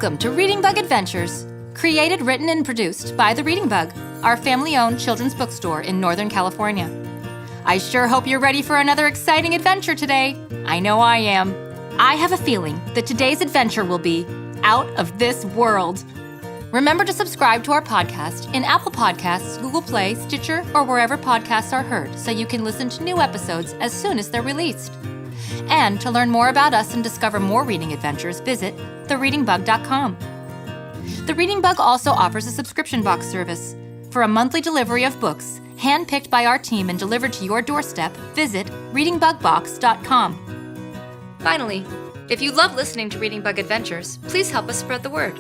Welcome to Reading Bug Adventures, created, written, and produced by The Reading Bug, our family-owned children's bookstore in Northern California. I sure hope you're ready for another exciting adventure today. I know I am. I have a feeling that today's adventure will be out of this world. Remember to subscribe to our podcast in Apple Podcasts, Google Play, Stitcher, or wherever podcasts are heard so you can listen to new episodes as soon as they're released. And to learn more about us and discover more reading adventures, visit thereadingbug.com. The Reading Bug also offers a subscription box service. For a monthly delivery of books, handpicked by our team and delivered to your doorstep, visit readingbugbox.com. Finally, if you love listening to Reading Bug Adventures, please help us spread the word.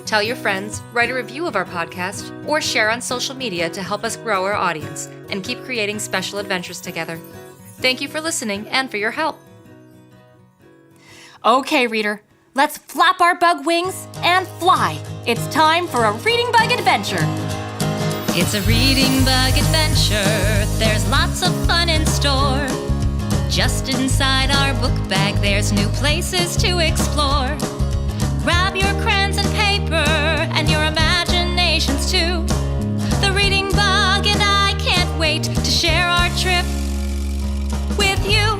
Tell your friends, write a review of our podcast, or share on social media to help us grow our audience and keep creating special adventures together. Thank you for listening and for your help. Okay, reader, let's flap our bug wings and fly. It's time for a Reading Bug adventure. It's a Reading Bug adventure. There's lots of fun in store. Just inside our book bag, there's new places to explore. Grab your crayons and paper and your imaginations too. The Reading Bug and I can't wait to share our trip with you.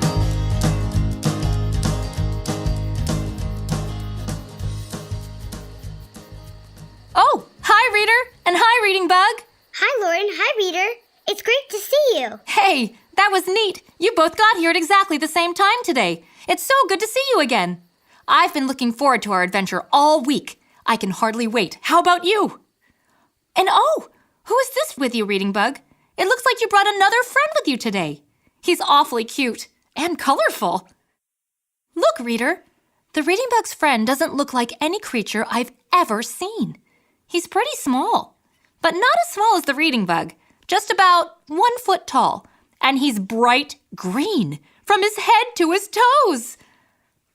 Oh, hi, reader, and hi, Reading Bug. Hi, Lauren. Hi, reader. It's great to see you. Hey, that was neat. You both got here at exactly the same time today. It's so good to see you again. I've been looking forward to our adventure all week. I can hardly wait. How about you? And oh, who is this with you, Reading Bug? It looks like you brought another friend with you today. He's awfully cute and colorful. Look, reader, the Reading Bug's friend doesn't look like any creature I've ever seen. He's pretty small, but not as small as the Reading Bug, just about 1 foot tall, and he's bright green from his head to his toes.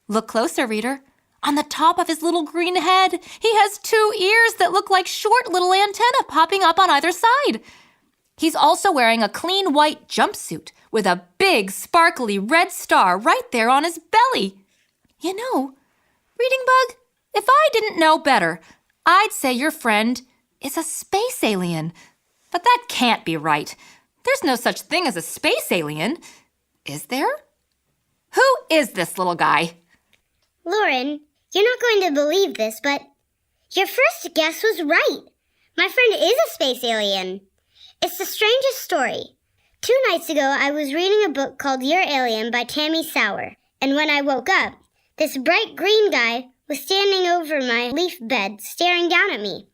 Look closer, reader. On the top of his little green head, he has 2 ears that look like short little antennae popping up on either side. He's also wearing a clean white jumpsuit with a big sparkly red star right there on his belly. You know, Reading Bug, if I didn't know better, I'd say your friend is a space alien. But that can't be right. There's no such thing as a space alien, is there? Who is this little guy? Lauren, you're not going to believe this, but your first guess was right. My friend is a space alien. It's the strangest story. 2 nights ago, I was reading a book called Your Alien by Tammy Sauer, and when I woke up, this bright green guy was standing over my leaf bed, staring down at me.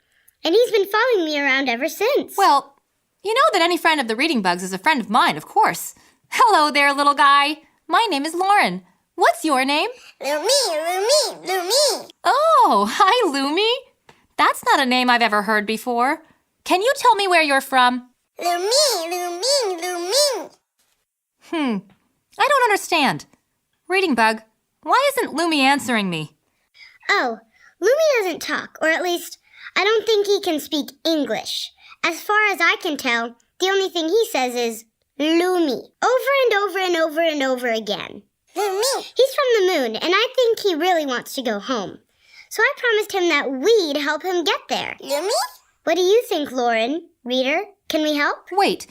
And he's been following me around ever since. Well, you know that any friend of the Reading Bugs is a friend of mine, of course. Hello there, little guy. My name is Lauren. What's your name? Lumi. Oh, hi, Lumi. That's not a name I've ever heard before. Can you tell me where you're from? Lumi. I don't understand. Reading Bug, why isn't Lumi answering me? Oh, Lumi doesn't talk, or at least, I don't think he can speak English. As far as I can tell, the only thing he says is Lumi, over and over and over and over again. Lumi. He's from the moon, and I think he really wants to go home. So I promised him that we'd help him get there. Lumi? What do you think, Lauren? Reader, can we help? Wait,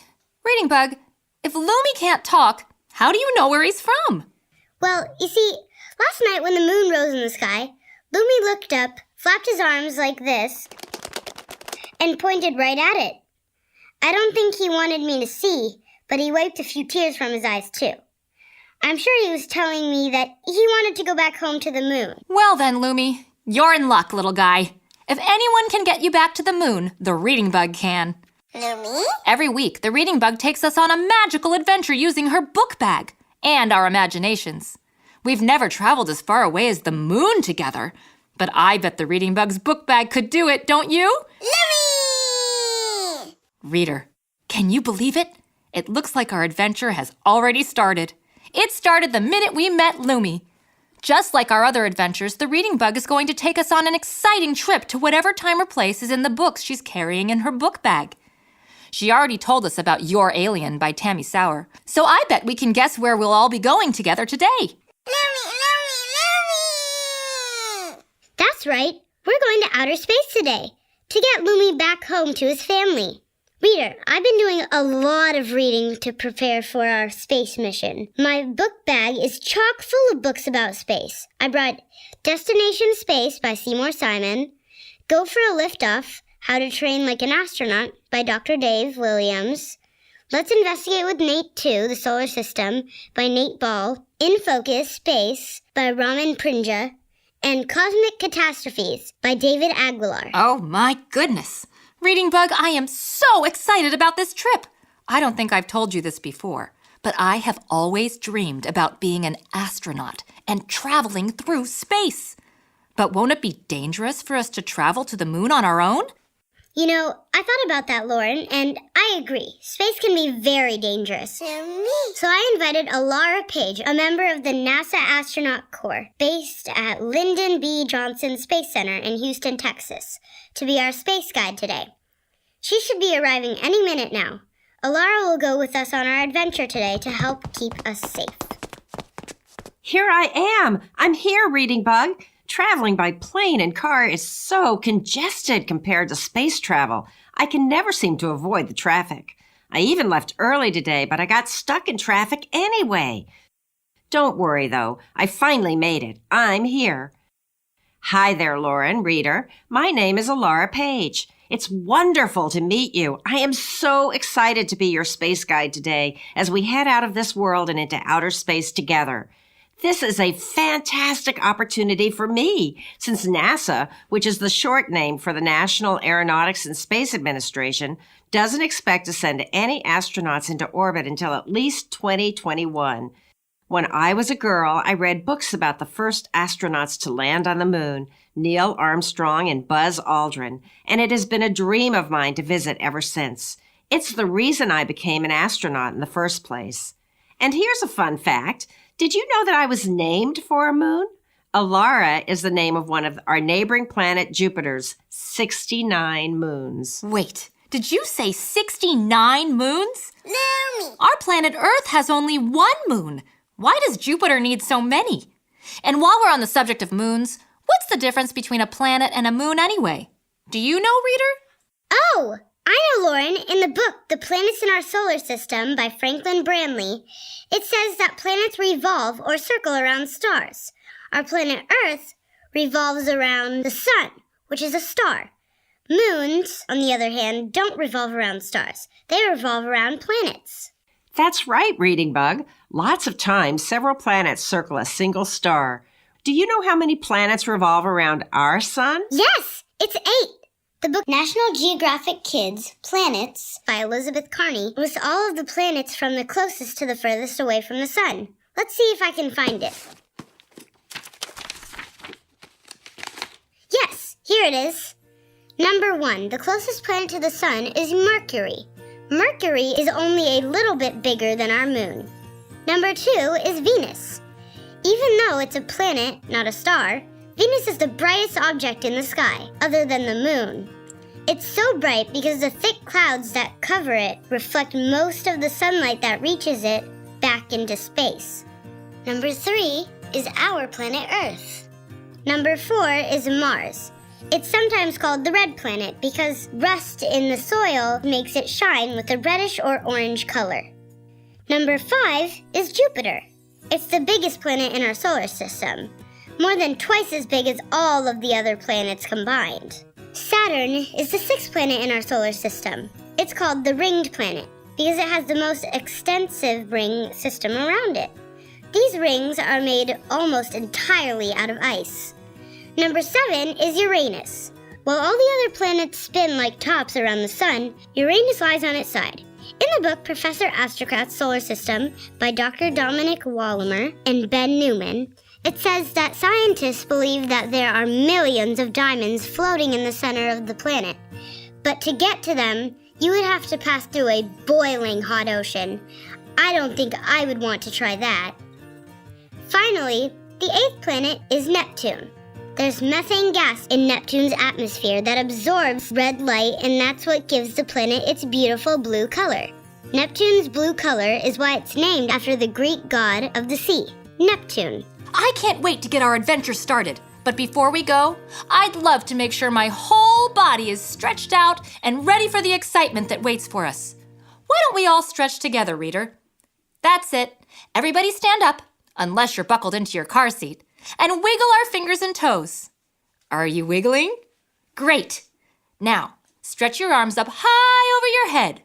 Reading Bug, if Lumi can't talk, how do you know where he's from? Well, you see, last night when the moon rose in the sky, Lumi looked up, flapped his arms like this, and pointed right at it. I don't think he wanted me to see, but he wiped a few tears from his eyes too. I'm sure he was telling me that he wanted to go back home to the moon. Well then, Lumi, you're in luck, little guy. If anyone can get you back to the moon, the Reading Bug can. Lumi? Every week, the Reading Bug takes us on a magical adventure using her book bag and our imaginations. We've never traveled as far away as the moon together, but I bet the Reading Bug's book bag could do it, don't you? Lumi! Reader, can you believe it? It looks like our adventure has already started. It started the minute we met Lumi. Just like our other adventures, the Reading Bug is going to take us on an exciting trip to whatever time or place is in the books she's carrying in her book bag. She already told us about Your Alien by Tammy Sauer, so I bet we can guess where we'll all be going together today. Lumi! That's right. We're going to outer space today to get Lumi back home to his family. Reader, I've been doing a lot of reading to prepare for our space mission. My book bag is chock full of books about space. I brought Destination Space by Seymour Simon, Go for a Liftoff, How to Train Like an Astronaut by Dr. Dave Williams, Let's Investigate with Nate 2, The Solar System by Nate Ball, In Focus Space by Raman Prinja, and Cosmic Catastrophes by David Aguilar. Oh my goodness! Reading Bug, I am so excited about this trip. I don't think I've told you this before, but I have always dreamed about being an astronaut and traveling through space. But won't it be dangerous for us to travel to the moon on our own? You know, I thought about that, Lauren, and I agree. Space can be very dangerous. So I invited Alara Page, a member of the NASA Astronaut Corps, based at Lyndon B. Johnson Space Center in Houston, Texas, to be our space guide today. She should be arriving any minute now. Alara will go with us on our adventure today to help keep us safe. Here I am. I'm here, Reading Bug. Traveling by plane and car is so congested compared to space travel. I can never seem to avoid the traffic. I even left early today, but I got stuck in traffic anyway. Don't worry, though. I finally made it. I'm here. Hi there, Lauren, reader. My name is Alara Page. It's wonderful to meet you. I am so excited to be your space guide today as we head out of this world and into outer space together. This is a fantastic opportunity for me, since NASA, which is the short name for the National Aeronautics and Space Administration, doesn't expect to send any astronauts into orbit until at least 2021. When I was a girl, I read books about the first astronauts to land on the moon, Neil Armstrong and Buzz Aldrin, and it has been a dream of mine to visit ever since. It's the reason I became an astronaut in the first place. And here's a fun fact. Did you know that I was named for a moon? Alara is the name of one of our neighboring planet Jupiter's 69 moons. Wait, did you say 69 moons? Mommy! Our planet Earth has only one moon. Why does Jupiter need so many? And while we're on the subject of moons, what's the difference between a planet and a moon anyway? Do you know, reader? Oh, I know, Lauren. In the book, The Planets in Our Solar System by Franklin Bramley, it says that planets revolve or circle around stars. Our planet Earth revolves around the sun, which is a star. Moons, on the other hand, don't revolve around stars. They revolve around planets. That's right, Reading Bug. Lots of times, several planets circle a single star. Do you know how many planets revolve around our sun? Yes, it's 8. The book National Geographic Kids, Planets, by Elizabeth Carney, lists all of the planets from the closest to the furthest away from the sun. Let's see if I can find it. Yes, here it is. Number 1, the closest planet to the sun is Mercury. Mercury is only a little bit bigger than our moon. Number 2 is Venus. Even though it's a planet, not a star, Venus is the brightest object in the sky, other than the moon. It's so bright because the thick clouds that cover it reflect most of the sunlight that reaches it back into space. Number 3 is our planet Earth. Number 4 is Mars. It's sometimes called the red planet because rust in the soil makes it shine with a reddish or orange color. Number 5 is Jupiter. It's the biggest planet in our solar system, more than twice as big as all of the other planets combined. Saturn is the 6th planet in our solar system. It's called the ringed planet because it has the most extensive ring system around it. These rings are made almost entirely out of ice. Number 7 is Uranus. While all the other planets spin like tops around the sun, Uranus lies on its side. In the book Professor Astrocrat's Solar System by Dr. Dominic Wallimer and Ben Newman, it says that scientists believe that there are millions of diamonds floating in the center of the planet. But to get to them, you would have to pass through a boiling hot ocean. I don't think I would want to try that. Finally, the 8th planet is Neptune. There's methane gas in Neptune's atmosphere that absorbs red light, and that's what gives the planet its beautiful blue color. Neptune's blue color is why it's named after the Greek god of the sea, Neptune. I can't wait to get our adventure started, But before we go, I'd love to make sure my whole body is stretched out and ready for the excitement that waits for us. Why don't we all stretch together, reader? That's it. Everybody stand up, unless you're buckled into your car seat, and wiggle our fingers and toes. Are you wiggling? Great. Now, stretch your arms up high over your head.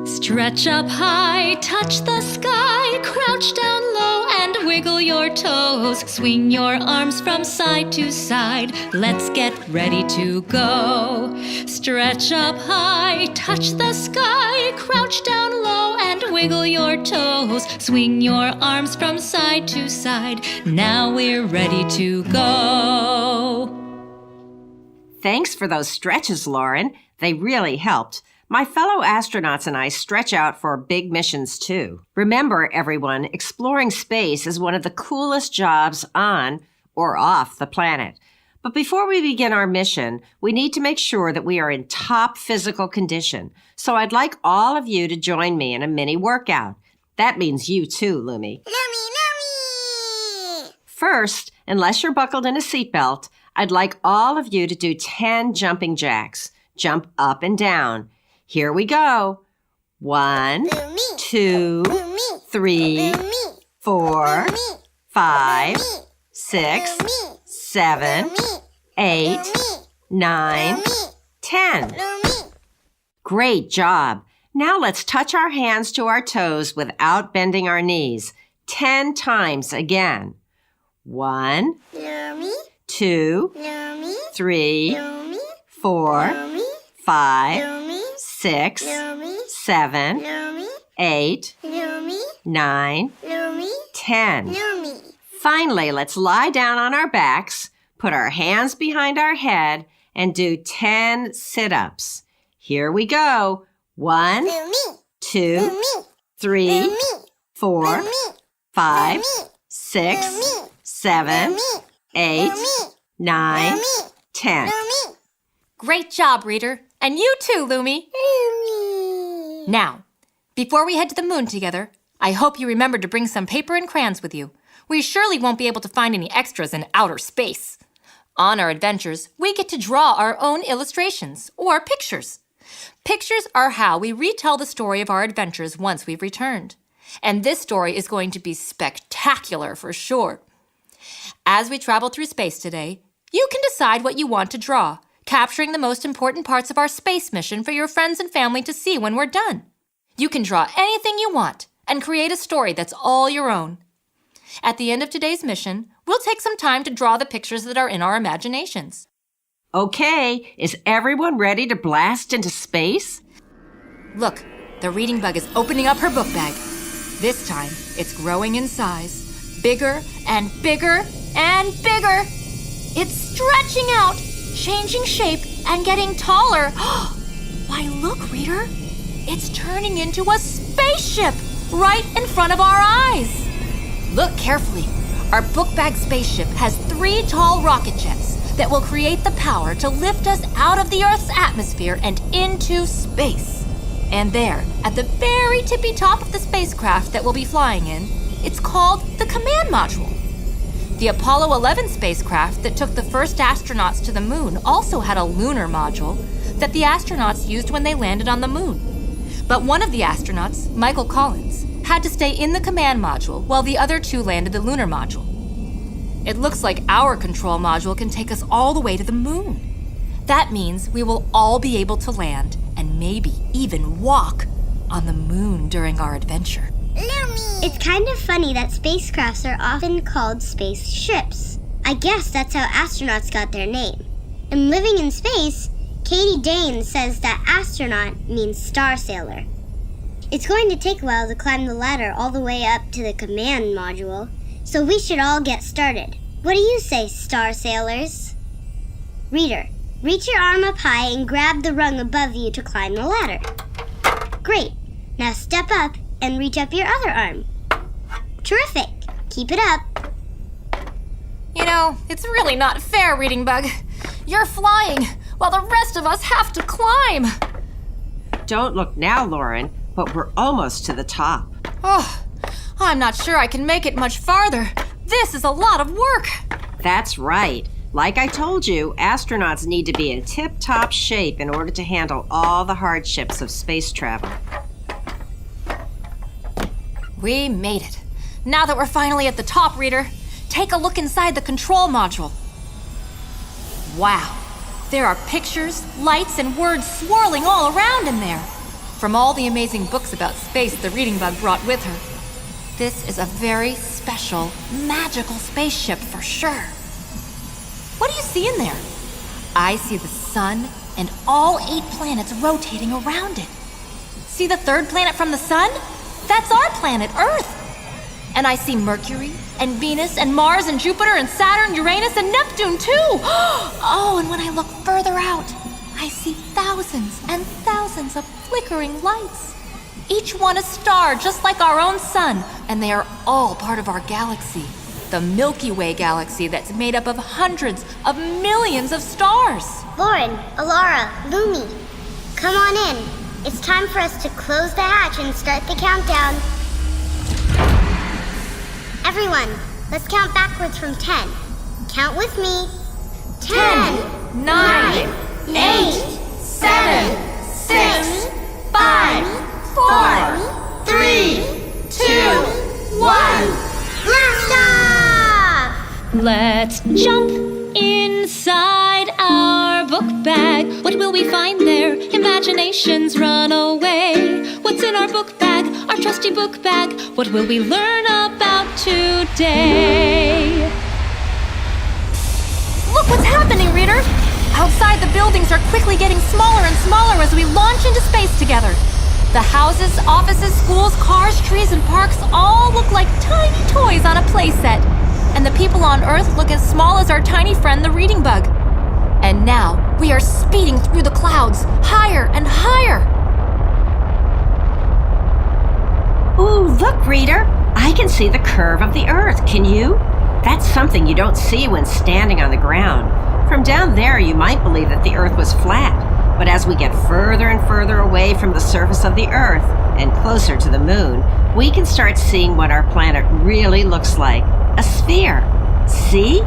Stretch up high, touch the sky, crouch down low and wiggle your toes. Swing your arms from side to side. Let's get ready to go. Stretch up high, touch the sky, crouch down low and wiggle your toes. Swing your arms from side to side. Now we're ready to go. Thanks for those stretches, Lauren. They really helped. My fellow astronauts and I stretch out for big missions too. Remember, everyone, exploring space is one of the coolest jobs on or off the planet. But before we begin our mission, we need to make sure that we are in top physical condition. So I'd like all of you to join me in a mini workout. That means you too, Lumi. Lumi! First, unless you're buckled in a seatbelt, I'd like all of you to do 10 jumping jacks. Jump up and down. Here we go. 1, 2, 3, 4, 5, 6, 7, 8, 9, 10. Great job. Now let's touch our hands to our toes without bending our knees. 10 times again. 1, 2, 3, 4, 5, 6, 7, 8, 9, 10. Finally, let's lie down on our backs, put our hands behind our head, and do 10 sit-ups. Here we go. 1, 2, 3, 4, 5, 6, 7, 8, 9, 10. Great job, reader. And you too, Lumi. Now, before we head to the moon together, I hope you remember to bring some paper and crayons with you. We surely won't be able to find any extras in outer space. On our adventures, we get to draw our own illustrations or pictures. Pictures are how we retell the story of our adventures once we've returned. And this story is going to be spectacular for sure. As we travel through space today, you can decide what you want to draw, capturing the most important parts of our space mission for your friends and family to see when we're done. You can draw anything you want and create a story that's all your own. At the end of today's mission, we'll take some time to draw the pictures that are in our imaginations. Okay, is everyone ready to blast into space? Look, the reading bug is opening up her book bag. This time, it's growing in size, bigger and bigger and bigger. It's stretching out, changing shape, and getting taller. Why, look, reader. It's turning into a spaceship right in front of our eyes. Look carefully. Our book bag spaceship has 3 tall rocket jets that will create the power to lift us out of the Earth's atmosphere and into space. And there, at the very tippy top of the spacecraft that we'll be flying in, it's called the command module. The Apollo 11 spacecraft that took the first astronauts to the moon also had a lunar module that the astronauts used when they landed on the moon. But one of the astronauts, Michael Collins, had to stay in the command module while the other 2 landed the lunar module. It looks like our control module can take us all the way to the moon. That means we will all be able to land and maybe even walk on the moon during our adventure. It's kind of funny that spacecrafts are often called spaceships. I guess that's how astronauts got their name. And living in space, Katie Dane says that astronaut means star sailor. It's going to take a while to climb the ladder all the way up to the command module, so we should all get started. What do you say, star sailors? Reader, reach your arm up high and grab the rung above you to climb the ladder. Great. Now step up and reach up your other arm. Terrific. Keep it up. You know, it's really not fair, Reading Bug. You're flying while the rest of us have to climb. Don't look now, Lauren, but we're almost to the top. Oh, I'm not sure I can make it much farther. This is a lot of work. That's right. Like I told you, astronauts need to be in tip-top shape in order to handle all the hardships of space travel. We made it. Now that we're finally at the top, Reader, take a look inside the control module. Wow. There are pictures, lights, and words swirling all around in there. From all the amazing books about space the reading bug brought with her. This is a very special, magical spaceship for sure. What do you see in there? I see the sun and all 8 planets rotating around it. See the 3rd planet from the sun? That's our planet, Earth. And I see Mercury and Venus and Mars and Jupiter and Saturn, Uranus and Neptune too. Oh, and when I look further out, I see thousands and thousands of flickering lights. Each one a star just like our own sun, and they are all part of our galaxy. The Milky Way galaxy that's made up of hundreds of millions of stars. Lauren, Alara, Lumi, come on in. It's time for us to close the hatch and start the countdown. Everyone, let's count backwards from 10. Count with me. 10, 9, 8, 7, 6, 5, 4, 3, 2, 1. Blast off! Let's jump inside our book bag. What will we find there? Imaginations run away. What's in our book bag? Our trusty book bag. What will we learn about today? Look what's happening, Reader! Outside, the buildings are quickly getting smaller and smaller as we launch into space together. The houses, offices, schools, cars, trees, and parks all look like tiny toys on a playset. And the people on Earth look as small as our tiny friend, the reading bug. And now, we are speeding through the clouds, higher and higher. Ooh, look, Reader. I can see the curve of the Earth. Can you? That's something you don't see when standing on the ground. From down there, you might believe that the Earth was flat. But as we get further and further away from the surface of the Earth and closer to the moon, we can start seeing what our planet really looks like. A sphere. See?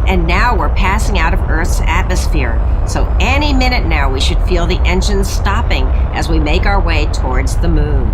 And now we're passing out of Earth's atmosphere. So any minute now we should feel the engines stopping as we make our way towards the moon.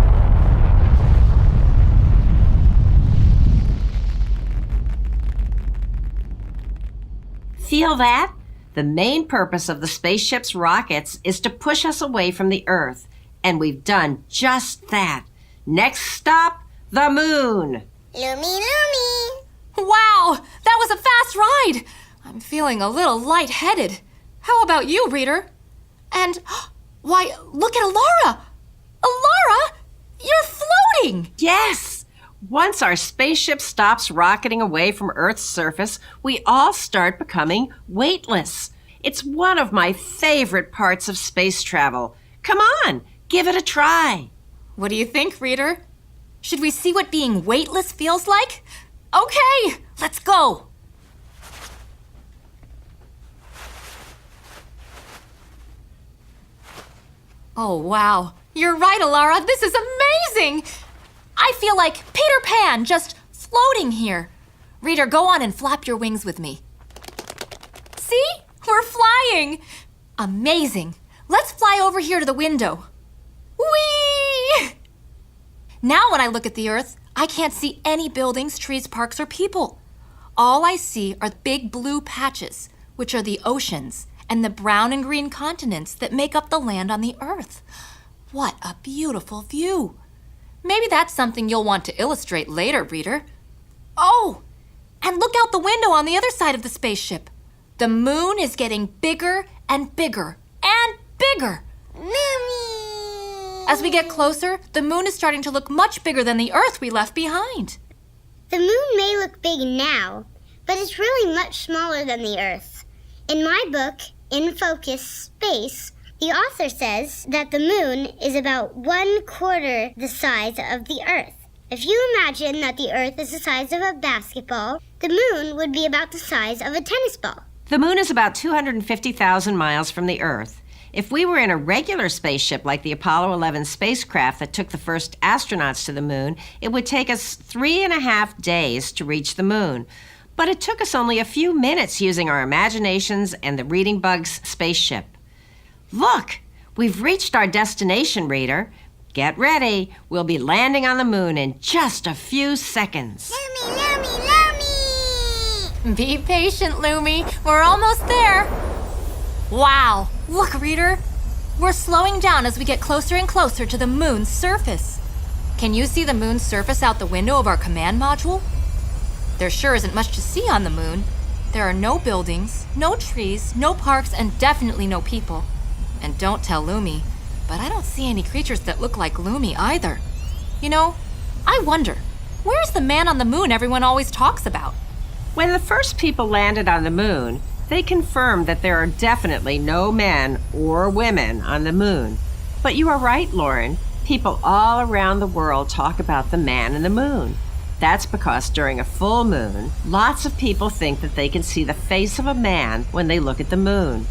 Feel that? The main purpose of the spaceship's rockets is to push us away from the Earth. And we've done just that. Next stop, the moon. Lumi, Lumi. Wow, that was a fast ride. I'm feeling a little lightheaded. How about you, Reader? And, why, look at Alara. Alara, you're floating. Yes! Once our spaceship stops rocketing away from Earth's surface, we all start becoming weightless. It's one of my favorite parts of space travel. Come on, give it a try. What do you think, Reader? Should we see what being weightless feels like? Okay, let's go. Oh, wow. You're right, Alara. This is amazing. I feel like Peter Pan just floating here. Reader, go on and flap your wings with me. See? We're flying. Amazing. Let's fly over here to the window. Whee! Now when I look at the Earth, I can't see any buildings, trees, parks, or people. All I see are big blue patches, which are the oceans, and the brown and green continents that make up the land on the Earth. What a beautiful view. Maybe that's something you'll want to illustrate later, Reader. Oh, and look out the window on the other side of the spaceship. The moon is getting bigger and bigger and bigger. Lumi. As we get closer, the moon is starting to look much bigger than the Earth we left behind. The moon may look big now, but it's really much smaller than the Earth. In my book, In Focus Space, the author says that the moon is about 1/4 the size of the Earth. If you imagine that the Earth is the size of a basketball, the moon would be about the size of a tennis ball. The moon is about 250,000 miles from the Earth. If we were in a regular spaceship like the Apollo 11 spacecraft that took the first astronauts to the moon, it would take us 3.5 days to reach the moon. But it took us only a few minutes using our imaginations and the Reading Bug's spaceship. Look, we've reached our destination, Reader. Get ready. We'll be landing on the moon in just a few seconds. Lumi, Lumi, Lumi! Be patient, Lumi. We're almost there. Wow. Look, Reader. We're slowing down as we get closer and closer to the moon's surface. Can you see the moon's surface out the window of our command module? There sure isn't much to see on the moon. There are no buildings, no trees, no parks, and definitely no people. And don't tell Lumi, but I don't see any creatures that look like Lumi either. You know, I wonder, where's the man on the moon everyone always talks about? When the first people landed on the moon, they confirmed that there are definitely no men or women on the moon. But you are right, Lauren. People all around the world talk about the man in the moon. That's because during a full moon, lots of people think that they can see the face of a man when they look at the moon.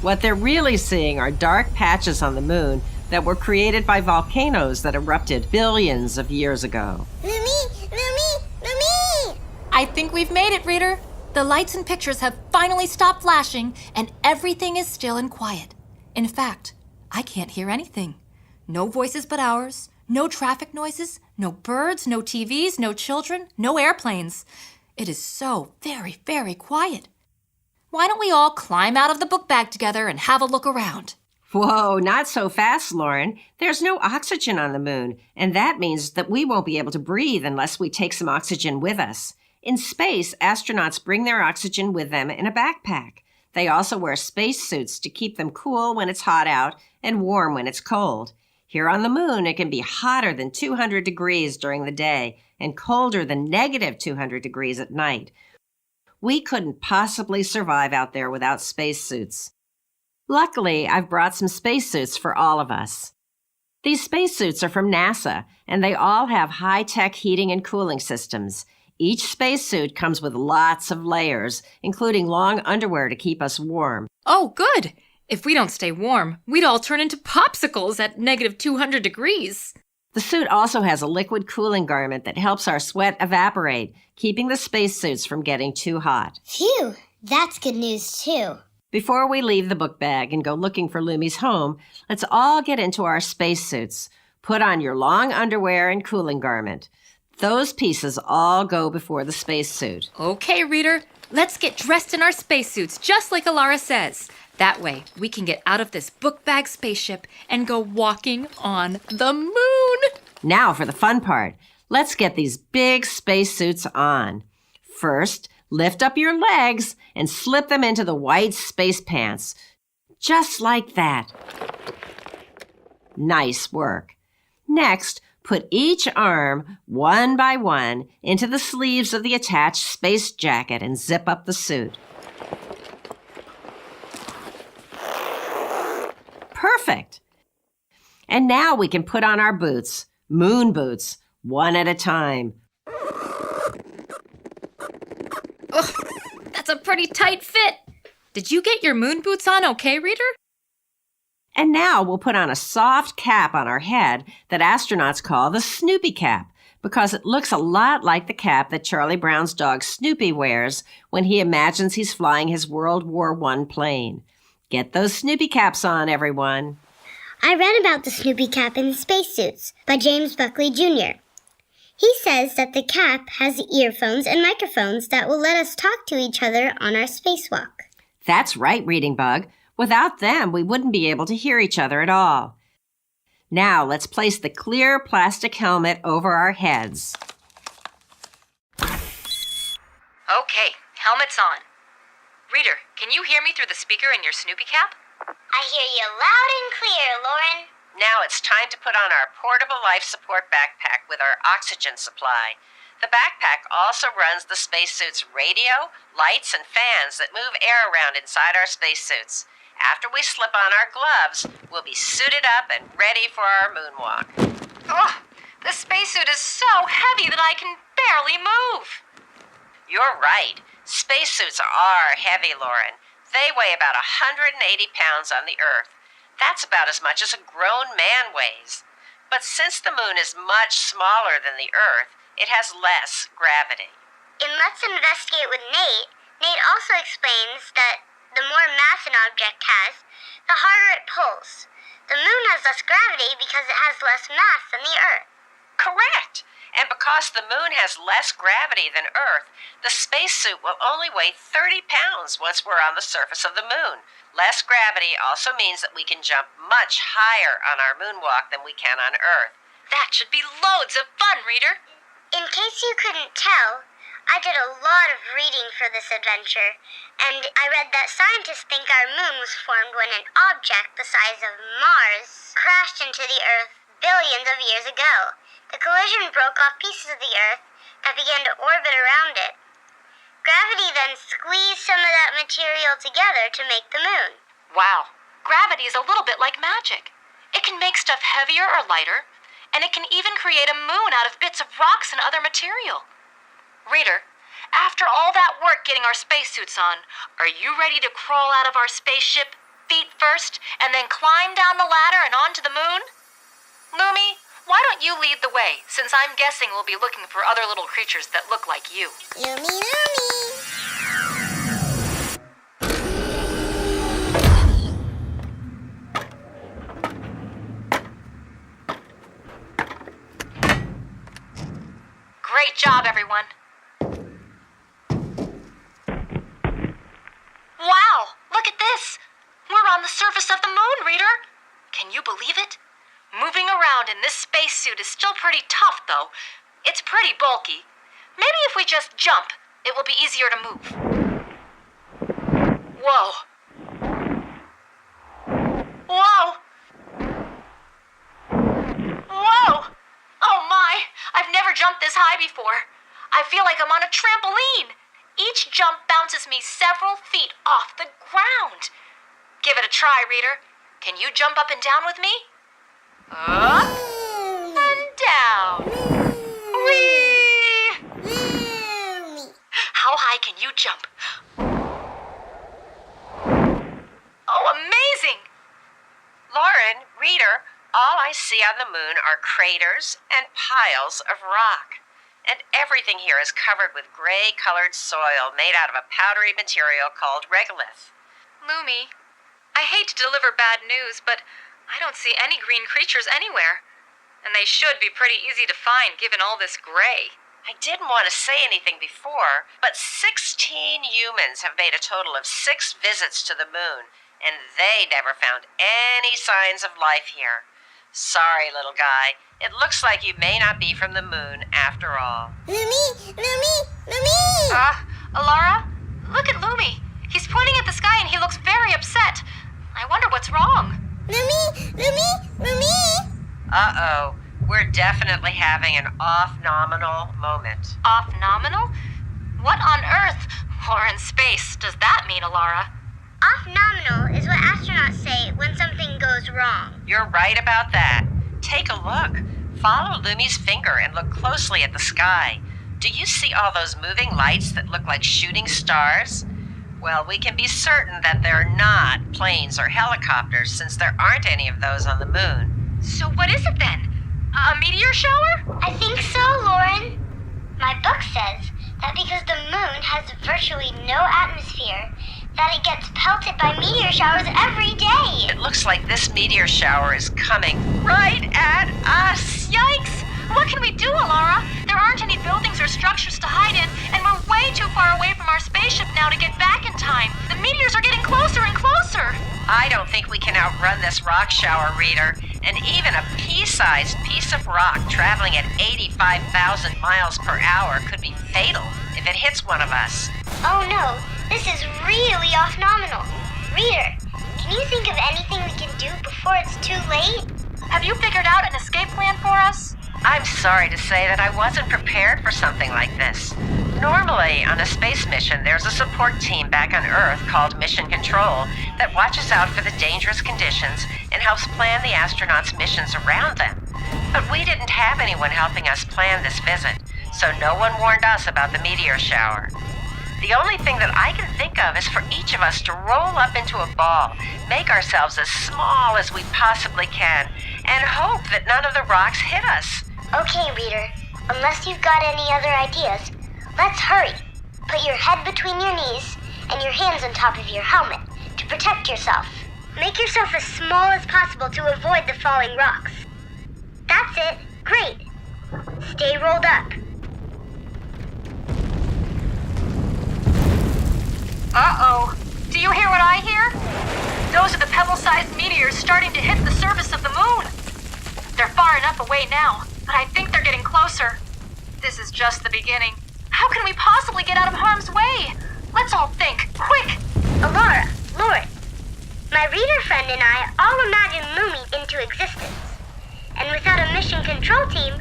What they're really seeing are dark patches on the moon that were created by volcanoes that erupted billions of years ago. Lumi, Lumi, Lumi! I think we've made it, Reader. The lights and pictures have finally stopped flashing, and everything is still and quiet. In fact, I can't hear anything. No voices but ours, no traffic noises, no birds, no TVs, no children, no airplanes. It is so very, very quiet. Why don't we all climb out of the book bag together and have a look around? Whoa, not so fast, Lauren. There's no oxygen on the moon, and that means that we won't be able to breathe unless we take some oxygen with us. In space, astronauts bring their oxygen with them in a backpack. They also wear spacesuits to keep them cool when it's hot out and warm when it's cold. Here on the moon, it can be hotter than 200 degrees during the day and colder than negative 200 degrees at night. We couldn't possibly survive out there without spacesuits. Luckily, I've brought some spacesuits for all of us. These spacesuits are from NASA, and they all have high-tech heating and cooling systems. Each spacesuit comes with lots of layers, including long underwear to keep us warm. Oh, good. If we don't stay warm, we'd all turn into popsicles at negative 200 degrees. The suit also has a liquid cooling garment that helps our sweat evaporate, keeping the spacesuits from getting too hot. Phew, that's good news too. Before we leave the book bag and go looking for Lumi's home, let's all get into our spacesuits. Put on your long underwear and cooling garment. Those pieces all go before the spacesuit. Okay, Reader, let's get dressed in our spacesuits, just like Alara says. That way, we can get out of this book bag spaceship and go walking on the moon. Now for the fun part. Let's get these big spacesuits on. First, lift up your legs and slip them into the white space pants. Just like that. Nice work. Next, put each arm, one by one, into the sleeves of the attached space jacket and zip up the suit. Perfect. And now we can put on our boots, moon boots, one at a time. Ugh, that's a pretty tight fit. Did you get your moon boots on okay, Reader? And now we'll put on a soft cap on our head that astronauts call the Snoopy cap, because it looks a lot like the cap that Charlie Brown's dog Snoopy wears when he imagines he's flying his World War I plane. Get those Snoopy caps on, everyone. I read about the Snoopy cap in Spacesuits by James Buckley Jr. He says that the cap has earphones and microphones that will let us talk to each other on our spacewalk. That's right, Reading Bug. Without them, we wouldn't be able to hear each other at all. Now, let's place the clear plastic helmet over our heads. Okay, helmet's on. Reader, can you hear me through the speaker in your Snoopy cap? I hear you loud and clear, Lauren. Now it's time to put on our portable life support backpack with our oxygen supply. The backpack also runs the spacesuit's radio, lights, and fans that move air around inside our spacesuits. After we slip on our gloves, we'll be suited up and ready for our moonwalk. Oh, the spacesuit is so heavy that I can barely move. You're right. Spacesuits are heavy, Lauren. They weigh about 180 pounds on the Earth. That's about as much as a grown man weighs. But since the moon is much smaller than the Earth, it has less gravity. In Let's Investigate with Nate, Nate also explains that the more mass an object has, the harder it pulls. The moon has less gravity because it has less mass than the Earth. Correct! And because the moon has less gravity than Earth, the spacesuit will only weigh 30 pounds once we're on the surface of the moon. Less gravity also means that we can jump much higher on our moonwalk than we can on Earth. That should be loads of fun, reader. In case you couldn't tell, I did a lot of reading for this adventure, and I read that scientists think our moon was formed when an object the size of Mars crashed into the Earth billions of years ago. The collision broke off pieces of the Earth that began to orbit around it. Gravity then squeezed some of that material together to make the moon. Wow, gravity is a little bit like magic. It can make stuff heavier or lighter, and it can even create a moon out of bits of rocks and other material. Reader, after all that work getting our spacesuits on, are you ready to crawl out of our spaceship, feet first, and then climb down the ladder and onto the moon? Lumi, why don't you lead the way, since I'm guessing we'll be looking for other little creatures that look like you. Lumi, Lumi! Great job, everyone. Wow, look at this. We're on the surface of the moon, reader. Can you believe it? Moving around in this spacesuit is still pretty tough, though. It's pretty bulky. Maybe if we just jump, it will be easier to move. Whoa. Whoa. Whoa. Oh my, I've never jumped this high before. I feel like I'm on a trampoline. Each jump bounces me several feet off the ground. Give it a try, reader. Can you jump up and down with me? Up and down. Whee! How high can you jump? Oh, amazing! Lauren, reader, all I see on the moon are craters and piles of rock. And everything here is covered with gray-colored soil made out of a powdery material called regolith. Lumi, I hate to deliver bad news, but I don't see any green creatures anywhere. And they should be pretty easy to find given all this gray. I didn't want to say anything before, but 16 humans have made a total of 6 visits to the moon, and they never found any signs of life here. Sorry, little guy. It looks like you may not be from the moon after all. Lumi! Lumi! Lumi! Alara, look at Lumi. He's pointing at the sky and he looks very upset. I wonder what's wrong. Lumi! Lumi! Lumi! Uh-oh. We're definitely having an off-nominal moment. Off-nominal? What on Earth, or in space, does that mean, Alara? Off-nominal is what astronauts say when something goes wrong. You're right about that. Take a look. Follow Lumi's finger and look closely at the sky. Do you see all those moving lights that look like shooting stars? Well, we can be certain that they're not planes or helicopters since there aren't any of those on the moon. So what is it then? A meteor shower? I think so, Lauren. My book says that because the moon has virtually no atmosphere, that it gets pelted by meteor showers every day. It looks like this meteor shower is coming right at us. Yikes! What can we do, Alara? There aren't any buildings or structures to hide in, and we're way too far away from our spaceship now to get back in time. The meteors are getting closer and closer. I don't think we can outrun this rock shower, reader. And even a pea-sized piece of rock traveling at 85,000 miles per hour could be fatal if it hits one of us. Oh no, this is really off-nominal. Reader, can you think of anything we can do before it's too late? Have you figured out an escape plan for us? I'm sorry to say that I wasn't prepared for something like this. Normally, on a space mission, there's a support team back on Earth called Mission Control that watches out for the dangerous conditions and helps plan the astronauts' missions around them. But we didn't have anyone helping us plan this visit, so no one warned us about the meteor shower. The only thing that I can think of is for each of us to roll up into a ball, make ourselves as small as we possibly can, and hope that none of the rocks hit us. Okay, Reader. Unless you've got any other ideas, let's hurry. Put your head between your knees and your hands on top of your helmet to protect yourself. Make yourself as small as possible to avoid the falling rocks. That's it. Great. Stay rolled up. Uh-oh. Do you hear what I hear? Those are the pebble-sized meteors starting to hit the surface of the moon. They're far enough away now, but I think they're getting closer. This is just the beginning. How can we possibly get out of harm's way? Let's all think, quick! Alara, Lauren, my reader friend and I all imagine Lumi into existence. And without a mission control team,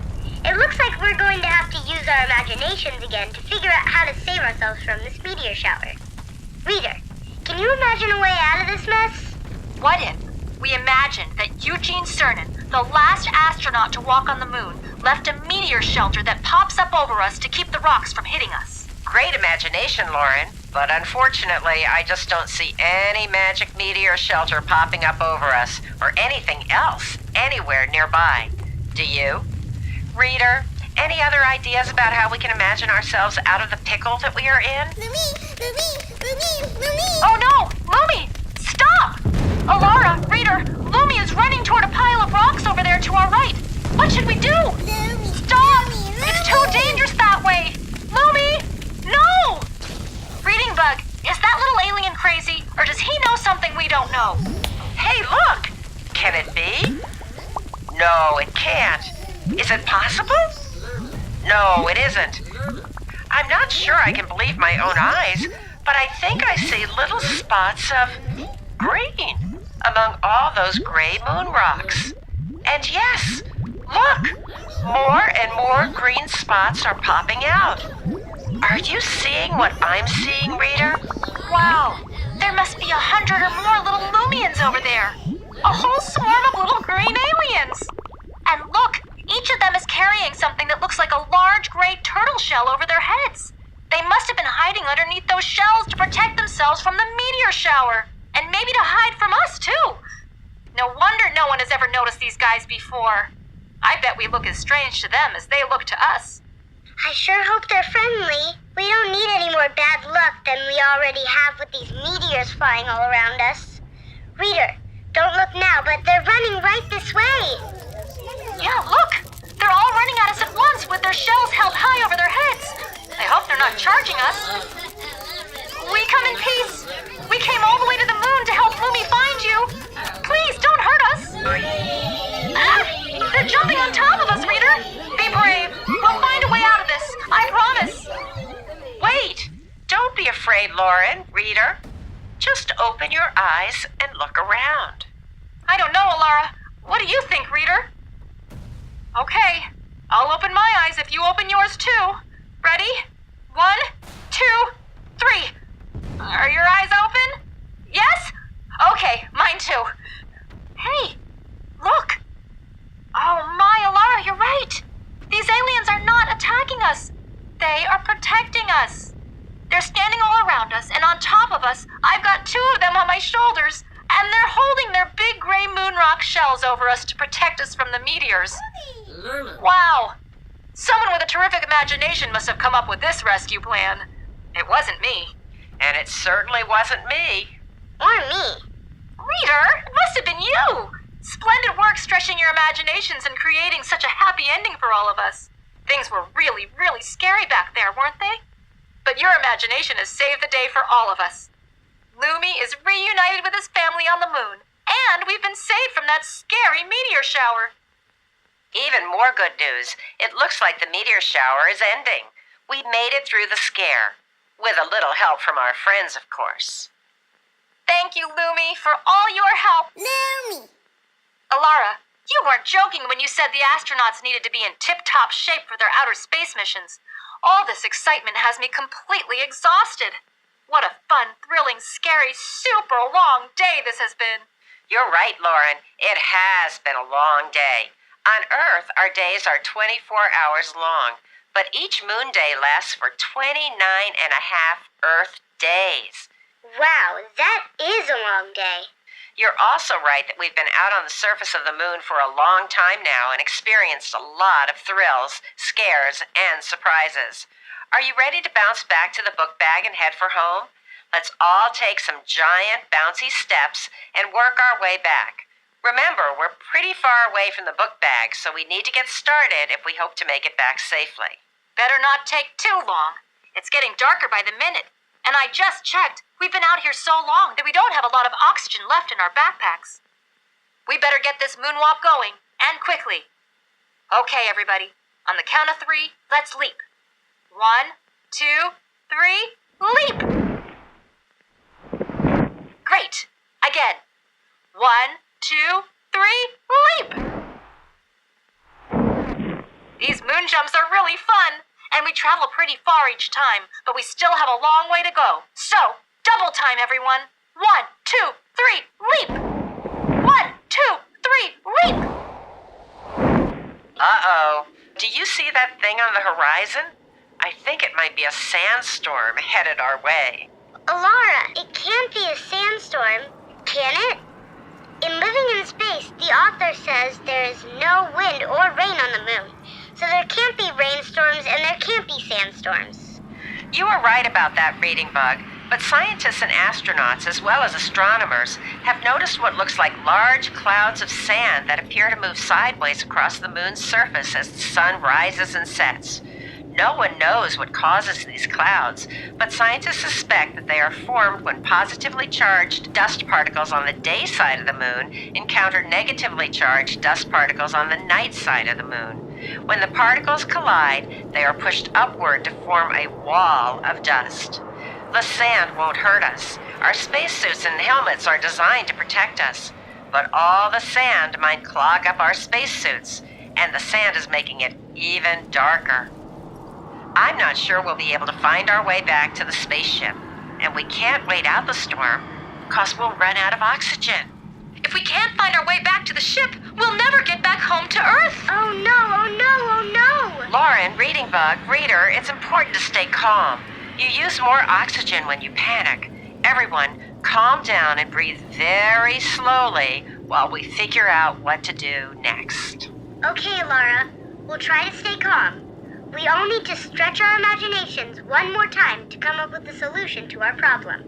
it looks like we're going to have to use our imaginations again to figure out how to save ourselves from this meteor shower. Reader, can you imagine a way out of this mess? What if we imagined that Eugene Cernan, the last astronaut to walk on the moon, left a meteor shelter that pops up over us to keep the rocks from hitting us? Great imagination, Lauren, but unfortunately, I just don't see any magic meteor shelter popping up over us or anything else anywhere nearby. Do you? Reader, any other ideas about how we can imagine ourselves out of the pickle that we are in? Oh no! Lumi! Stop! Alara, Reader, Lumi is running toward a pile of rocks over there to our right. What should we do? Stop! It's too dangerous that way! Lumi! No! Reading Bug, is that little alien crazy, or does he know something we don't know? Hey, look! Can it be? No, it can't. Is it possible? No, it isn't. I'm not sure I can believe my own eyes, but I think I see little spots of green among all those gray moon rocks. And yes, look! More and more green spots are popping out. Are you seeing what I'm seeing, Reader? Wow, there must be 100 or more little Lumians over there. A whole swarm of little green aliens. And look, each of them is carrying something that looks like a large gray turtle shell over their heads. They must have been hiding underneath those shells to protect themselves from the meteor shower. And maybe to hide from us, too. No wonder no one has ever noticed these guys before. I bet we look as strange to them as they look to us. I sure hope they're friendly. We don't need any more bad luck than we already have with these meteors flying all around us. Reader, don't look now, but they're running right this way. Yeah, look! They're all running at us at once with their shells held high over their heads. I hope they're not charging us. We come in peace. We came all the way to the moon to help Lumi find you. Please, don't hurt us. Ah, they're jumping on top of us, Reader. Be brave. We'll find a way out of this. I promise. Wait! Don't be afraid, Lauren, Reader. Just open your eyes and look around. I don't know, Alara. What do you think, Reader? Okay, I'll open my eyes if you open yours too. Ready? 1, 2, 3. Are your eyes open? Yes? Okay, mine too. Hey, look. Oh my, Alara, you're right. These aliens are not attacking us. They are protecting us. They're standing all around us, and on top of us, I've got 2 of them on my shoulders, and they're holding their big gray moon rock shells over us to protect us from the meteors. Wow. Someone with a terrific imagination must have come up with this rescue plan. It wasn't me. And it certainly wasn't me. Or me. Reader, it must have been you. Splendid work stretching your imaginations and creating such a happy ending for all of us. Things were really, really scary back there, weren't they? But your imagination has saved the day for all of us. Lumi is reunited with his family on the moon, and we've been saved from that scary meteor shower. Even more good news. It looks like the meteor shower is ending. We made it through the scare. With a little help from our friends, of course. Thank you, Lumi, for all your help. Lumi. Alara, you weren't joking when you said the astronauts needed to be in tip-top shape for their outer space missions. All this excitement has me completely exhausted. What a fun, thrilling, scary, super long day this has been. You're right, Lauren. It has been a long day. On Earth, our days are 24 hours long. but each moon day lasts for 29 and a half Earth days. Wow, that is a long day. You're also right that we've been out on the surface of the moon for a long time now and experienced a lot of thrills, scares, and surprises. Are you ready to bounce back to the book bag and head for home? Let's all take some giant bouncy steps and work our way back. Remember, we're pretty far away from the book bag, so we need to get started if we hope to make it back safely. Better not take too long. It's getting darker by the minute. And I just checked. We've been out here so long that we don't have a lot of oxygen left in our backpacks. We better get this moonwalk going, and quickly. Okay, everybody. On the count of 3, let's leap. 1, 2, 3, leap! Great. Again. 1, 2, 3, leap! These moon jumps are really fun. And we travel pretty far each time, but we still have a long way to go. So, double time, everyone. 1, 2, 3, leap! 1, 2, 3, leap! Uh-oh. Do you see that thing on the horizon? I think it might be a sandstorm headed our way. Alara, it can't be a sandstorm, can it? In Living in Space, the author says there is no wind or rain on the moon. So there can't be rainstorms and there can't be sandstorms. You were right about that, Reading Bug, but scientists and astronauts, as well as astronomers, have noticed what looks like large clouds of sand that appear to move sideways across the moon's surface as the sun rises and sets. No one knows what causes these clouds, but scientists suspect that they are formed when positively charged dust particles on the day side of the moon encounter negatively charged dust particles on the night side of the moon. When the particles collide, they are pushed upward to form a wall of dust. The sand won't hurt us. Our spacesuits and helmets are designed to protect us. But all the sand might clog up our spacesuits, and the sand is making it even darker. I'm not sure we'll be able to find our way back to the spaceship, and we can't wait out the storm because we'll run out of oxygen. If we can't find our way back to the ship, we'll never get back home to Earth. Oh no, oh no, oh no! Lauren, Reading Bug, reader, it's important to stay calm. You use more oxygen when you panic. Everyone, calm down and breathe very slowly while we figure out what to do next. Okay, Alara, we'll try to stay calm. We all need to stretch our imaginations one more time to come up with a solution to our problem.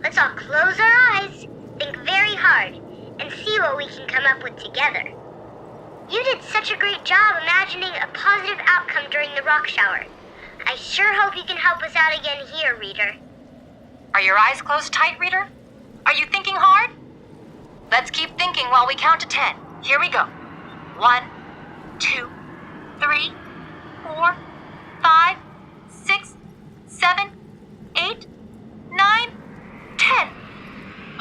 Let's all close our eyes, think very hard, and see what we can come up with together. You did such a great job imagining a positive outcome during the rock shower. I sure hope you can help us out again here, reader. Are your eyes closed tight, reader? Are you thinking hard? Let's keep thinking while we count to 10. Here we go. 1, 2, 3, 4, 5, 6, 7, 8, 9, 10.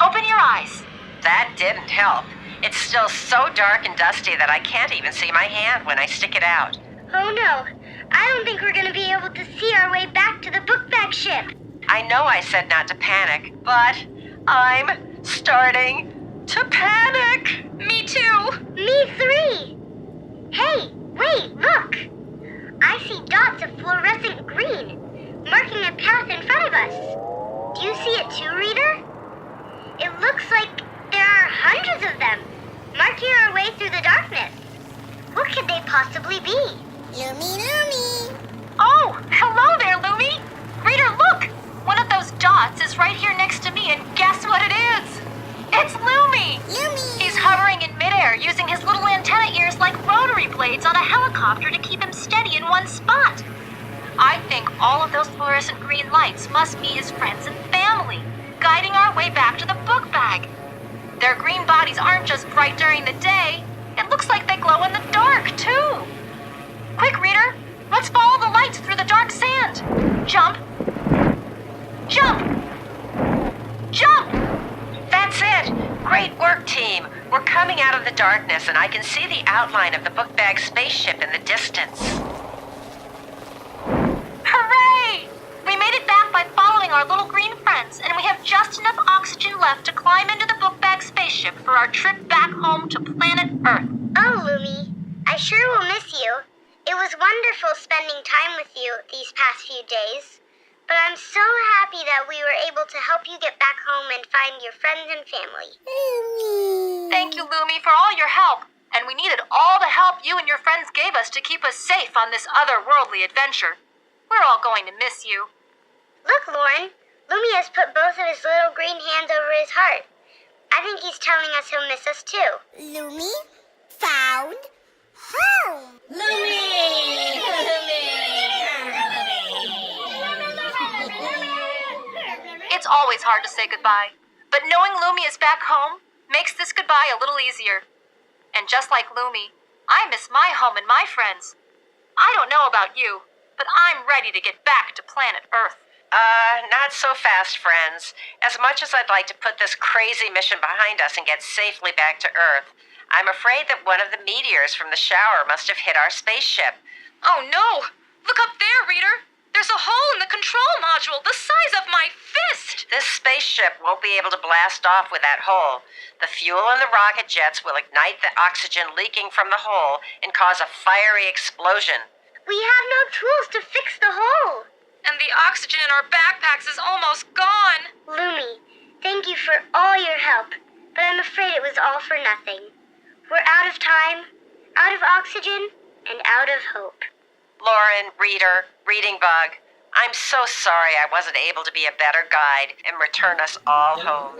Open your eyes. That didn't help. It's still so dark and dusty that I can't even see my hand when I stick it out. Oh no, I don't think we're going to be able to see our way back to the book bag ship. I know I said not to panic, but I'm starting to panic. Me too. Me 3. Hey, wait, look. I see dots of fluorescent green, marking a path in front of us. Do you see it too, reader? It looks like there are hundreds of them, marking our way through the darkness. What could they possibly be? Lumi, Lumi. Oh, hello there, Lumi. Reader, look. One of those dots is right here next to me, and guess what it is? It's Lumi. Lumi. He's hovering in midair, using his little antenna ears like rotary blades on a helicopter to keep him steady in one spot. I think all of those fluorescent green lights must be his friends and family, guiding our way back to the book bag. Their green bodies aren't just bright during the day. It looks like they glow in the dark, too. Quick, reader, let's follow the lights through the dark sand. Jump. Jump. Jump. That's it. Great work, team. We're coming out of the darkness, and I can see the outline of the book bag spaceship in the distance. Hooray! We made it back by following our little green friends, and we have just enough oxygen left to climb into the book bag spaceship for our trip back home to planet Earth. Oh, Lumi, I sure will miss you. It It was wonderful spending time with you these past few days, but I'm so happy that we were able to help you get back home and find your friends and family. Thank you, Lumi, for all your help. And we needed all the help you and your friends gave us to keep us safe on this otherworldly adventure. We're all going to miss you. Look, Lauren, Lumi has put both of his little green hands over his heart. I think he's telling us he'll miss us too. Lumi found home. It's always hard to say goodbye, but knowing Lumi is back home makes this goodbye a little easier. And just like Lumi, I miss my home and my friends. I don't know about you, but I'm ready to get back to planet Earth. Not so fast, friends. As much as I'd like to put this crazy mission behind us and get safely back to Earth, I'm afraid that one of the meteors from the shower must have hit our spaceship. Oh no! Look up there, reader! There's a hole in the control module the size of my fist! This spaceship won't be able to blast off with that hole. The fuel in the rocket jets will ignite the oxygen leaking from the hole and cause a fiery explosion. We have no tools to fix the hole. And the oxygen in our backpacks is almost gone. Lumi, thank you for all your help, but I'm afraid it was all for nothing. We're out of time, out of oxygen, and out of hope. Lauren, reader, reading bug, I'm so sorry I wasn't able to be a better guide and return us all home.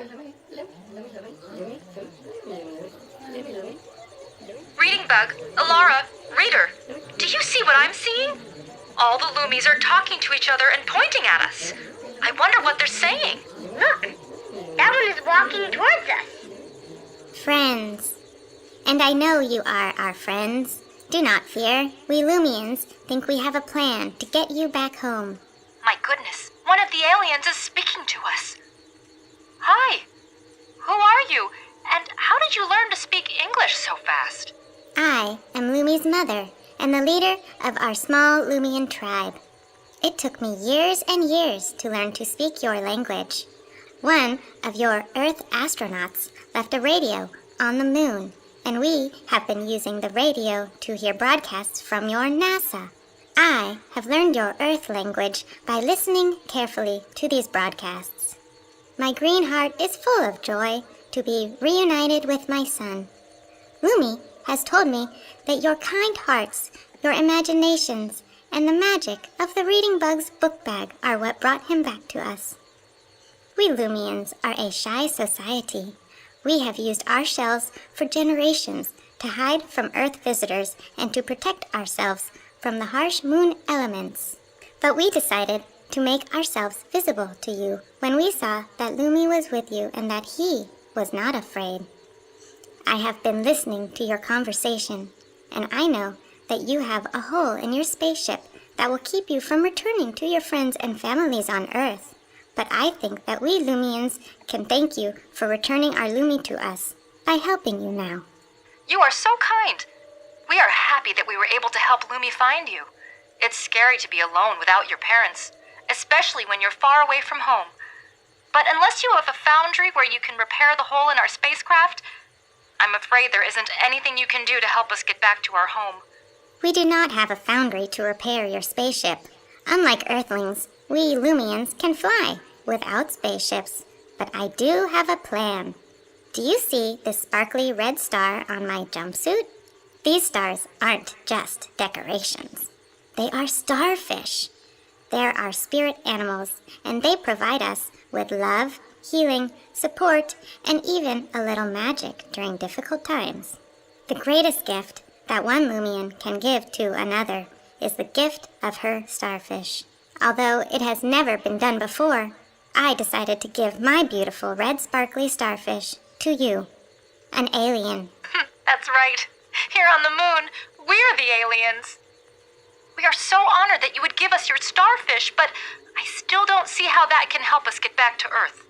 Reading bug, Alara, reader, do you see what I'm seeing? All the Lumies are talking to each other and pointing at us. I wonder what they're saying. Look, that one is walking towards us. Friends. And I know you are our friends. Do not fear. We Lumians think we have a plan to get you back home. My goodness, one of the aliens is speaking to us. Hi, who are you? And how did you learn to speak English so fast? I am Lumi's mother and the leader of our small Lumian tribe. It took me years and years to learn to speak your language. One of your Earth astronauts left a radio on the moon, and we have been using the radio to hear broadcasts from your NASA. I have learned your Earth language by listening carefully to these broadcasts. My green heart is full of joy to be reunited with my son. Lumi has told me that your kind hearts, your imaginations, and the magic of the Reading Bug's book bag are what brought him back to us. We Lumians are a shy society. We have used our shells for generations to hide from Earth visitors and to protect ourselves from the harsh moon elements. But we decided to make ourselves visible to you when we saw that Lumi was with you and that he was not afraid. I have been listening to your conversation, and I know that you have a hole in your spaceship that will keep you from returning to your friends and families on Earth. But I think that we Lumians can thank you for returning our Lumi to us by helping you now. You are so kind. We are happy that we were able to help Lumi find you. It's scary to be alone without your parents, especially when you're far away from home. But unless you have a foundry where you can repair the hole in our spacecraft, I'm afraid there isn't anything you can do to help us get back to our home. We do not have a foundry to repair your spaceship. Unlike Earthlings, we Lumians can fly without spaceships. But I do have a plan. Do you see this sparkly red star on my jumpsuit? These stars aren't just decorations. They are starfish. They're our spirit animals, and they provide us with love, healing, support, and even a little magic during difficult times. The greatest gift that one Lumian can give to another is the gift of her starfish. Although it has never been done before, I decided to give my beautiful red sparkly starfish to you, an alien. That's right. Here on the moon, we're the aliens. We are so honored that you would give us your starfish, but I still don't see how that can help us get back to Earth.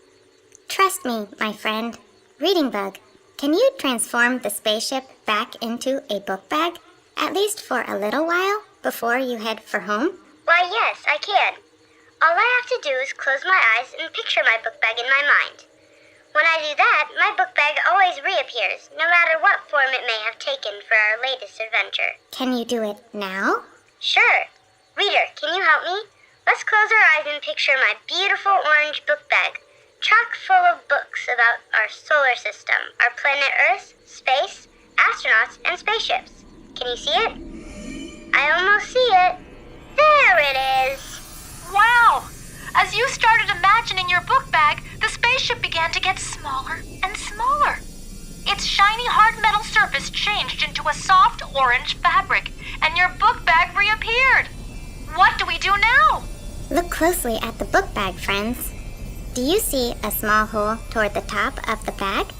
Trust me, my friend. Reading Bug, can you transform the spaceship back into a book bag, at least for a little while, before you head for home? Why, yes, I can. All I have to do is close my eyes and picture my book bag in my mind. When I do that, my book bag always reappears, no matter what form it may have taken for our latest adventure. Can you do it now? Sure. Reader, can you help me? Let's close our eyes and picture my beautiful orange book bag, chock full of books about our solar system, our planet Earth, space, astronauts, and spaceships. Can you see it? I almost see it. There it is. Wow! As you started imagining your book bag, the spaceship began to get smaller and smaller. Its shiny hard metal surface changed into a soft orange fabric, and your book bag reappeared. What do we do now? Look closely at the book bag, friends. Do you see a small hole toward the top of the bag?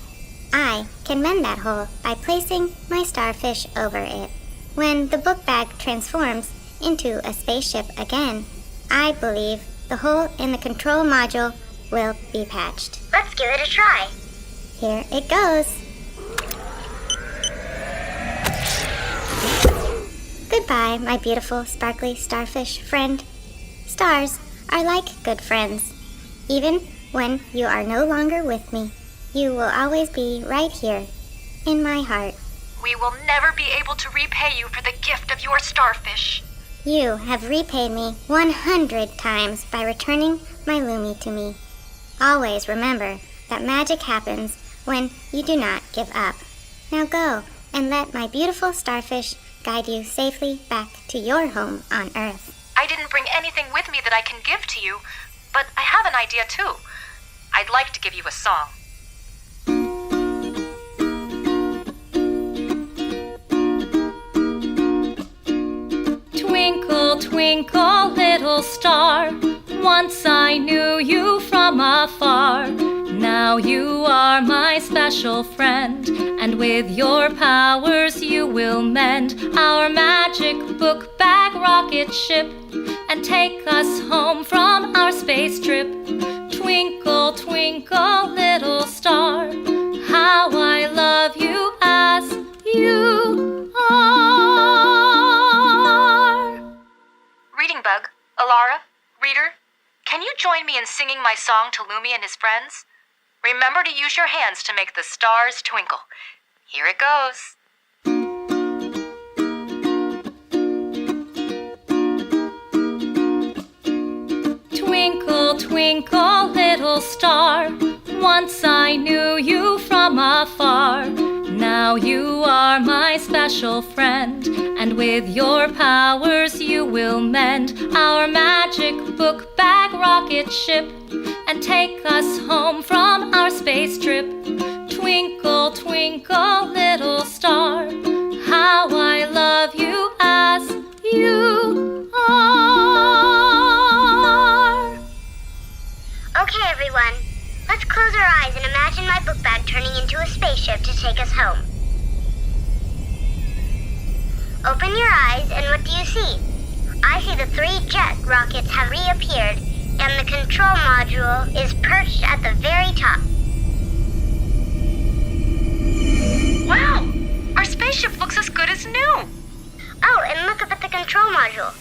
I can mend that hole by placing my starfish over it. When the book bag transforms into a spaceship again, I believe the hole in the control module will be patched. Let's give it a try. Here it goes. Goodbye, my beautiful, sparkly starfish friend. Stars are like good friends. Even when you are no longer with me, you will always be right here, in my heart. We will never be able to repay you for the gift of your starfish. You have repaid me 100 times by returning my Lumi to me. Always remember that magic happens when you do not give up. Now go and let my beautiful starfish guide you safely back to your home on Earth. I didn't bring anything with me that I can give to you, but I have an idea too. I'd like to give you a song. Twinkle, twinkle, little star, once I knew you from afar. Now you are my special friend, and with your powers you will mend our magic book bag rocket ship and take us home from our space trip. Twinkle, twinkle, little star, how I love you as you are. Reading Bug, Alara, Reader, can you join me in singing my song to Lumi and his friends? Remember to use your hands to make the stars twinkle. Here it goes. Twinkle, twinkle, little star, once I knew you from afar. Now you are my special friend, and with your powers you will mend our magic book bag rocket ship and take us home from our space trip. Twinkle, twinkle, little star, how I love you as you are. Okay, everyone. Let's close our eyes and imagine my book bag turning into a spaceship to take us home. Open your eyes, and what do you see? I see the 3 jet rockets have reappeared, and the control module is perched at the very top. Wow! Our spaceship looks as good as new. Oh, and look up at the control module.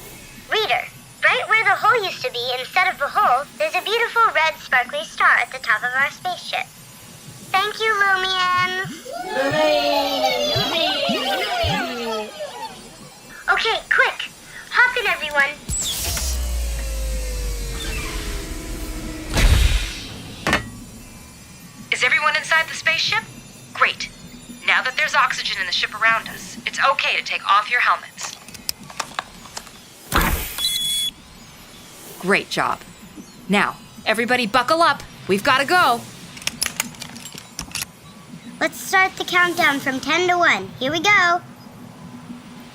Reader, right where the hole used to be, instead of the hole, there's a beautiful red sparkly star at the top of our spaceship. Thank you, Lumians! Okay, quick! Hop in, everyone! Is everyone inside the spaceship? Great. Now that there's oxygen in the ship around us, it's okay to take off your helmets. Great job. Now, everybody buckle up. We've got to go. Let's start the countdown from 10 to 1. Here we go.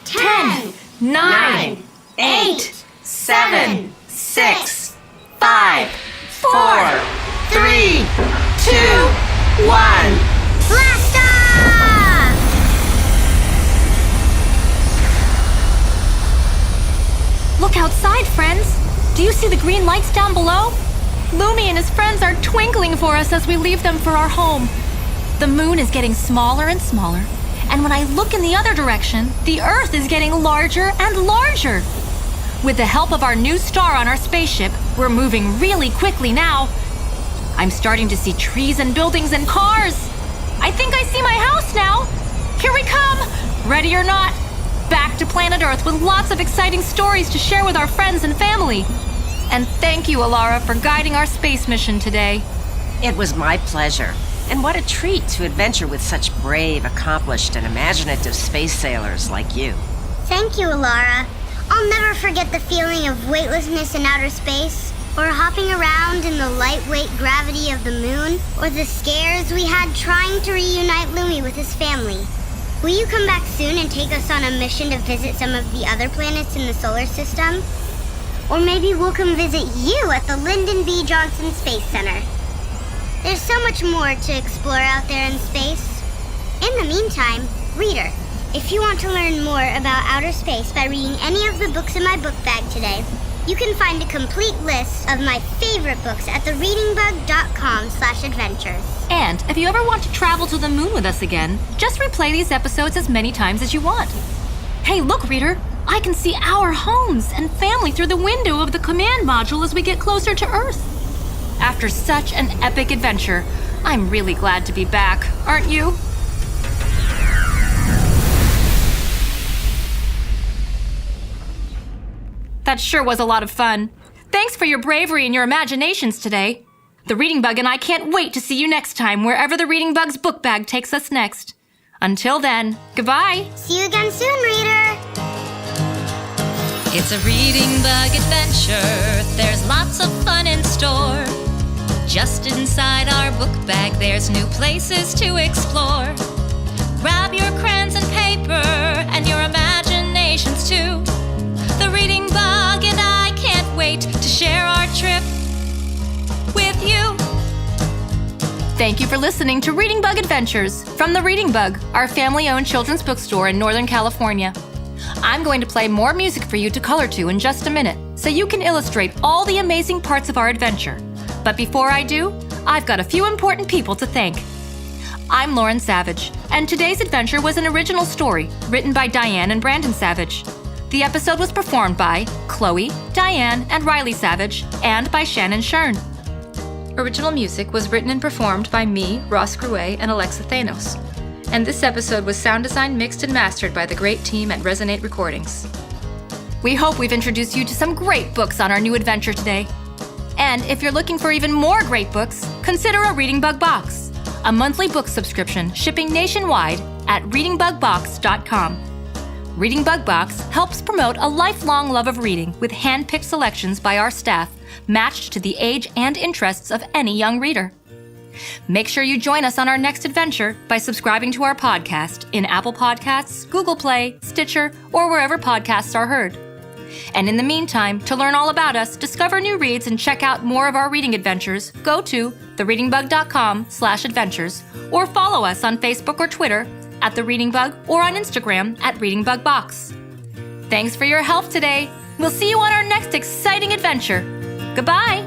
10, 9, 8, 7, 6, 5, 4, 3, 2, 1. blast off! Look outside, friends. Do you see the green lights down below? Lumi and his friends are twinkling for us as we leave them for our home. The moon is getting smaller and smaller, and when I look in the other direction, the Earth is getting larger and larger. With the help of our new star on our spaceship, we're moving really quickly now. I'm starting to see trees and buildings and cars. I think I see my house now. Here we come. Ready or not, back back to planet Earth with lots of exciting stories to share with our friends and family. And thank you, Alara, for guiding our space mission today. It was my pleasure. And what a treat to adventure with such brave, accomplished, and imaginative space sailors like you. Thank you, Alara. I'll never forget the feeling of weightlessness in outer space, or hopping around in the lightweight gravity of the moon, or the scares we had trying to reunite Lumi with his family. Will you come back soon and take us on a mission to visit some of the other planets in the solar system? Or maybe we'll come visit you at the Lyndon B. Johnson Space Center. There's so much more to explore out there in space. In the meantime, reader, if you want to learn more about outer space by reading any of the books in my book bag today, you can find a complete list of my favorite books at thereadingbug.com/adventures. And if you ever want to travel to the moon with us again, just replay these episodes as many times as you want. Hey, look, reader, I can see our homes and family through the window of the command module as we get closer to Earth. After such an epic adventure, I'm really glad to be back, aren't you? That sure was a lot of fun. Thanks for your bravery and your imaginations today. The Reading Bug and I can't wait to see you next time, wherever the Reading Bug's book bag takes us next. Until then, goodbye. See you again soon, reader. It's a Reading Bug adventure. There's lots of fun in store. Just inside our book bag, there's new places to explore. Grab your crayons and paper and your imaginations too. The Reading Bug and I can't wait to share our trip with you. Thank you for listening to Reading Bug Adventures from the Reading Bug, our family-owned children's bookstore in Northern California. I'm going to play more music for you to color to in just a minute, so you can illustrate all the amazing parts of our adventure. But before I do, I've got a few important people to thank. I'm Lauren Savage, and today's adventure was an original story written by Diane and Brandon Savage. The episode was performed by Chloe, Diane, and Riley Savage, and by Shannon Shern. Original music was written and performed by me, Ross Gruet, and Alexa Thanos. And this episode was sound designed, mixed, and mastered by the great team at Resonate Recordings. We hope we've introduced you to some great books on our new adventure today. And if you're looking for even more great books, consider a Reading Bug Box, a monthly book subscription shipping nationwide at readingbugbox.com. Reading Bug Box helps promote a lifelong love of reading with hand-picked selections by our staff, matched to the age and interests of any young reader. Make sure you join us on our next adventure by subscribing to our podcast in Apple Podcasts, Google Play, Stitcher, or wherever podcasts are heard. And in the meantime, to learn all about us, discover new reads, and check out more of our reading adventures, go to thereadingbug.com/adventures or follow us on Facebook or Twitter at The Reading Bug or on Instagram at Reading Bug Box. Thanks for your help today. We'll see you on our next exciting adventure. Goodbye.